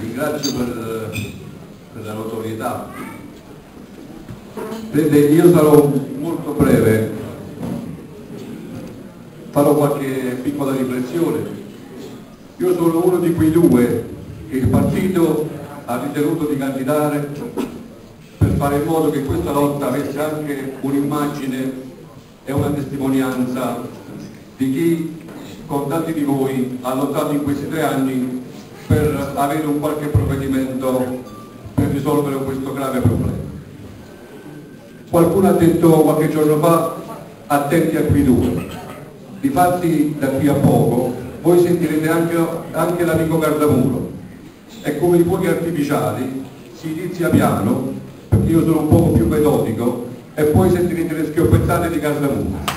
ringrazio per la notorietà. Vedete, io sarò molto breve, farò qualche piccola riflessione. Io sono uno di quei due che il partito ha ritenuto di candidare per fare in modo che questa lotta avesse anche un'immagine e una testimonianza di chi con tanti di voi ha lottato in questi 3 anni per avere un qualche provvedimento per risolvere questo grave problema. Qualcuno ha detto qualche giorno fa: attenti a quei due. Difatti da qui a poco voi sentirete anche l'amico Cardamuro, e come i fuochi artificiali si inizia piano, perché io sono un poco più metodico, e poi sentirete le schioppettate di Cardamuro.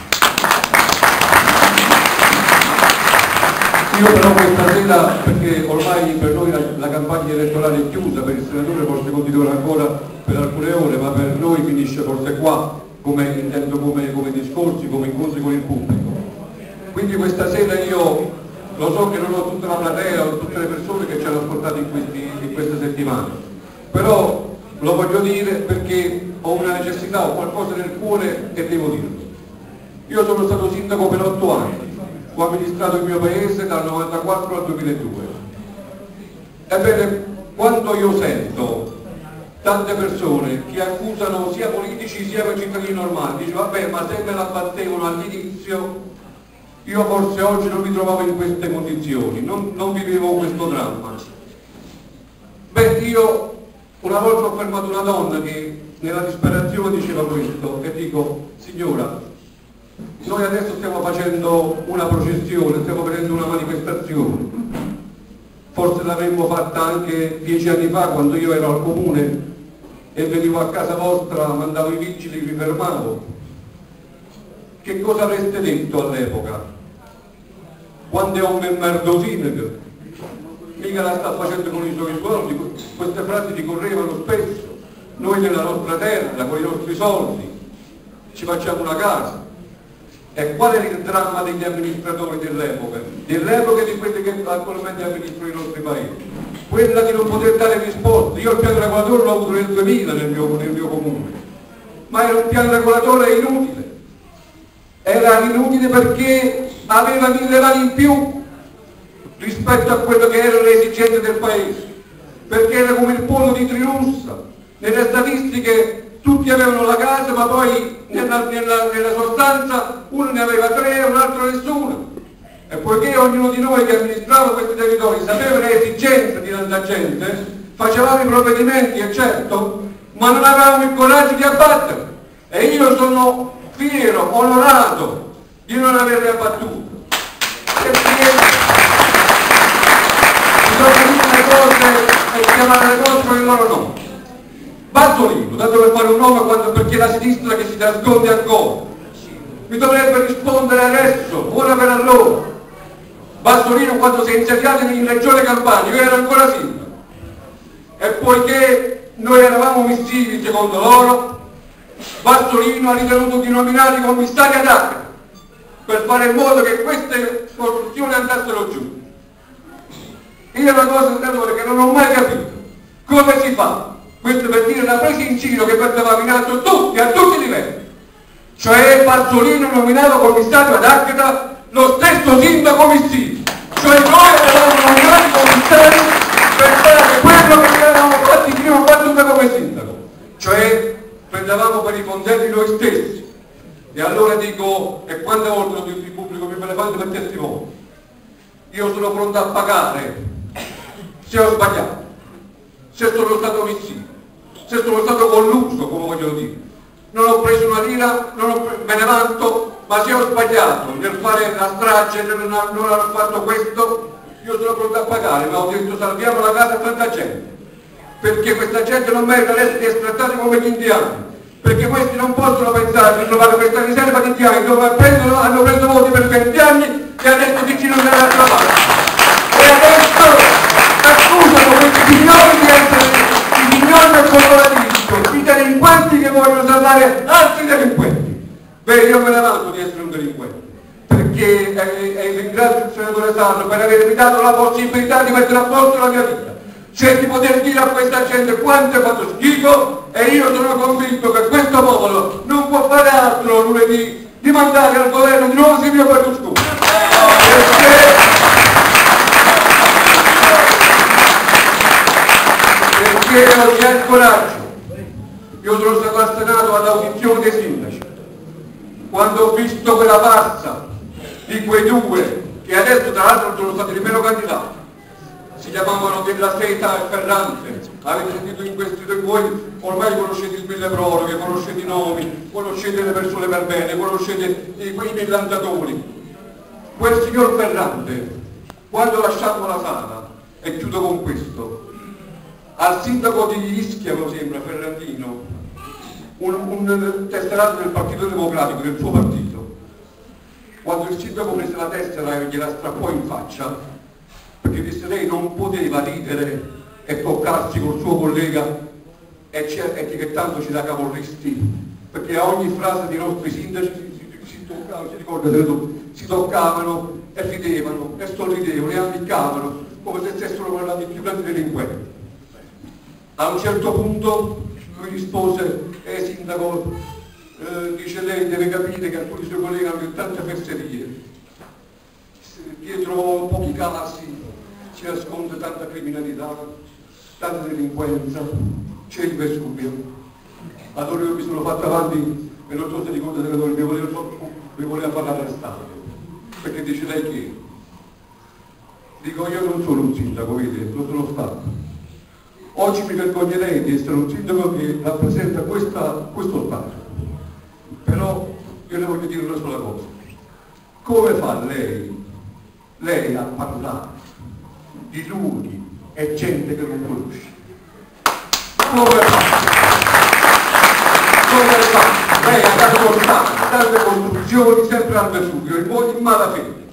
Io però questa sera, perché ormai per noi la campagna elettorale è chiusa, per il senatore forse continua ancora per alcune ore, ma per noi finisce forse qua, intendo come discorsi, come incontri con il pubblico. Quindi questa sera io lo so che non ho tutta la platea, ho tutte le persone che ci hanno ascoltato in queste settimane, però lo voglio dire perché ho una necessità, ho qualcosa nel cuore e devo dirlo. Io sono stato sindaco per 8 anni, ho amministrato il mio paese dal 1994 al 2002. Ebbene, quando io sento tante persone che accusano sia politici sia per cittadini normali, dice vabbè, ma se me la battevano all'inizio, io forse oggi non mi trovavo in queste condizioni, non vivevo questo dramma. Beh, io una volta ho fermato una donna che nella disperazione diceva questo, e dico: signora, noi adesso stiamo facendo una processione, stiamo facendo una manifestazione, forse l'avremmo fatta anche 10 anni fa quando io ero al comune e venivo a casa vostra, mandavo i vigili, vi fermavo. Che cosa avreste detto all'epoca? Quando è un merdosino, mica la sta facendo con i suoi soldi. Queste frasi ricorrevano spesso. Noi nella nostra terra, con i nostri soldi, ci facciamo una casa. E qual è il dramma degli amministratori dell'epoca? Dell'epoca di quelli che attualmente amministrano i nostri paesi? Quella di non poter dare risposte. Io il piano regolatore l'ho avuto nel 2000 nel mio comune, ma era un piano regolatore inutile. Era inutile perché aveva 1000 mani in più rispetto a quello che erano le esigenze del paese, perché era come il polo di Trilussa. Nelle statistiche tutti avevano la casa, ma poi nella sostanza uno ne aveva 3 e un altro nessuno. E poiché ognuno di noi che amministrava questi territori sapeva le esigenze di tanta gente, facevamo i provvedimenti, è certo, ma non avevamo il coraggio di abbatterli. E io sono fiero, onorato di non averli abbattuti. Perché bisogna dire le cose e chiamare le cose con il loro nome. Bazzolino, dato per fare un nome perché la sinistra che si nasconde ancora, mi dovrebbe rispondere adesso, ora per allora. Bazzolino quando si è insediato in Regione Campania, io ero ancora sindaco, e poiché noi eravamo missivi secondo loro, Bazzolino ha ritenuto di nominare i commissari ad acre per fare in modo che queste costruzioni andassero giù. Io è una cosa, senatore, che non ho mai capito. Come si fa? Questo per dire la presa in giro che portavamo in atto tutti, a tutti i livelli. Cioè Bazzolino nominava commissario ad acta lo stesso sindaco missivo. Cioè noi avevamo nominato commissari per fare quello che avevamo fatto prima quando come sindaco. Cioè prendevamo per i fondelli noi stessi. E allora dico, e quante volte lo dico in pubblico, mi me le fanno per testimoni. Io sono pronto a pagare se ho sbagliato, se sono stato missivo, se sono stato colluso, come voglio dire. Non ho preso una lira, me ne vanto, ma se ho sbagliato nel fare la strage, non aver fatto questo, io sono pronto a pagare, ma ho detto salviamo la casa a tanta gente, perché questa gente non merita di essere trattati come gli indiani, perché questi non possono pensare di trovare questa riserva di indiani dove hanno preso voti per 20 anni e adesso dici non deve trovare. E adesso accusano questi signori di essere i signori del corporativismo, i delinquenti che vogliono salvare altri delinquenti. Beh, io me ne vanto di essere un delinquente, perché ringrazio il senatore Sarno per avermi dato la possibilità di mettere a posto la mia vita. cioè di poter dire a questa gente quanto è fatto schifo, e io sono convinto che questo popolo non può fare altro lunedì di mandare al governo di nuovo Silvio Berlusconi. Perché non c'è il coraggio. Io sono stato al Senato all'audizione dei sindaci, quando ho visto quella farsa di quei due che adesso tra l'altro non sono stati nemmeno candidati, si chiamavano Della Seta e Ferrante. Avete sentito in questi due, voi ormai conoscete il milleproroghe, conoscete i nomi, conoscete le persone per bene, conoscete quei millantatori. Quel signor Ferrante, quando lasciamo la sala, e chiudo con questo, al sindaco di Ischia, mi sembra, Ferrandino, un tesserato del Partito Democratico, del suo partito, quando il sindaco prese la tessera e gliela strappò in faccia, perché disse lei non poteva ridere e toccarsi col suo collega etichettando ci da camorristi, perché a ogni frase dei nostri sindaci si toccavano e ridevano e sorridevano e ammiccavano come se stessero parlando di più grandi delinquenti. A un certo punto lui rispose: sindaco, dice lei deve capire che alcuni suoi colleghi hanno tante fesserie, dietro pochi casi si nasconde tanta criminalità, tanta delinquenza, c'è il Vesuvio. Allora io mi sono fatto avanti e non so se ricordo senatore, mi voleva far arrestare, perché dice lei che? Dico, io non sono un sindaco, vedi, non sono stato. Oggi mi vergognerei di essere un sindaco che rappresenta questo Stato. Però io le voglio dire una sola cosa. Come fa lei a parlare di luoghi e gente che non conosce? Come fa? Lei ha dato contatto, tante costruzioni sempre al Vesuvio, in malafede,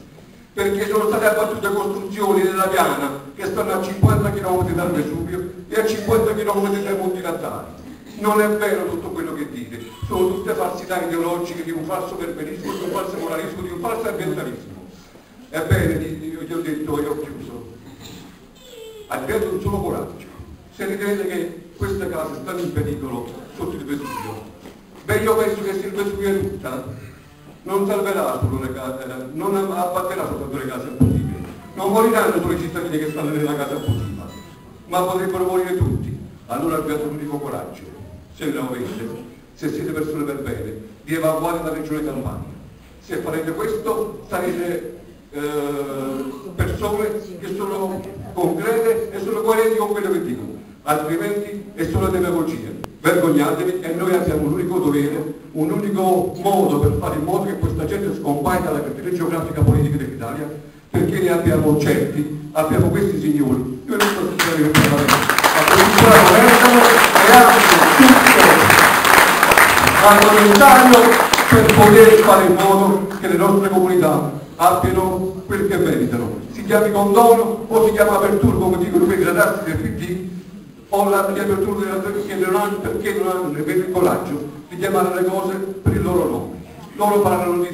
perché sono state abbattute costruzioni nella piana che stanno a 50 km dal Vesuvio e a 50 km dai Monti Natali. Non è vero tutto quello che dite, sono tutte falsità ideologiche di un falso perbenismo, di un falso moralismo, di un falso ambientalismo. Ebbene, gli ho detto e ho chiuso, abbiate un solo coraggio. Se ritenete che queste case stanno in pericolo sotto il Vesuvio, beh, io penso che se il Vesuvio è tutta, non salverà solo le case, non abbatterà soltanto le case abusive, non moriranno solo i cittadini che stanno nella casa abusiva, ma potrebbero morire tutti. Allora abbiate un unico coraggio, se ne avete, se siete persone per bene, di evacuare la regione Campania. Se farete questo sarete persone che sono concrete e sono coerenti con quello che dicono, altrimenti è solo demagogia. Vergognatevi, e noi abbiamo un unico dovere, un unico modo per fare in modo che questa gente scompaia dalla cartina geografica politica dell'Italia, perché ne abbiamo certi, abbiamo questi signori. Io non so se vi parlare, ma questi governano e hanno tutto necessario per poter fare in modo che le nostre comunità abbiano quel che meritano. Si chiami condono o si chiama apertura, come dicono quei gradassi del PD, o la riapertura della perché non hanno il coraggio di chiamare le cose per il loro nome. Loro parlano di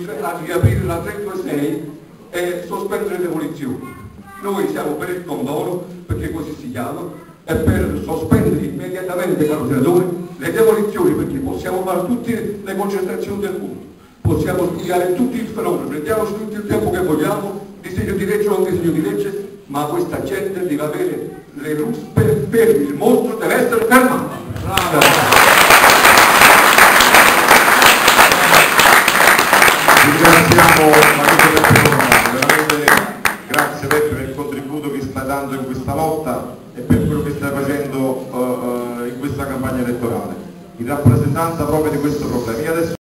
riaprire la 326 e sospendere le demolizioni. Noi siamo per il condono, perché così si chiama, e per sospendere immediatamente, caro senatore, le demolizioni, perché possiamo fare tutte le concentrazioni del mondo, possiamo studiare tutti i fenomeni, prendiamoci tutto il tempo che vogliamo, disegno di legge o non disegno di legge, ma questa gente deve avere le ruspe ferme, il mostro deve essere fermato. Ringraziamo veramente grazie Peppe per il contributo che sta dando in questa lotta e per quello che stai facendo in questa campagna elettorale, in rappresentanza proprio di questo problema.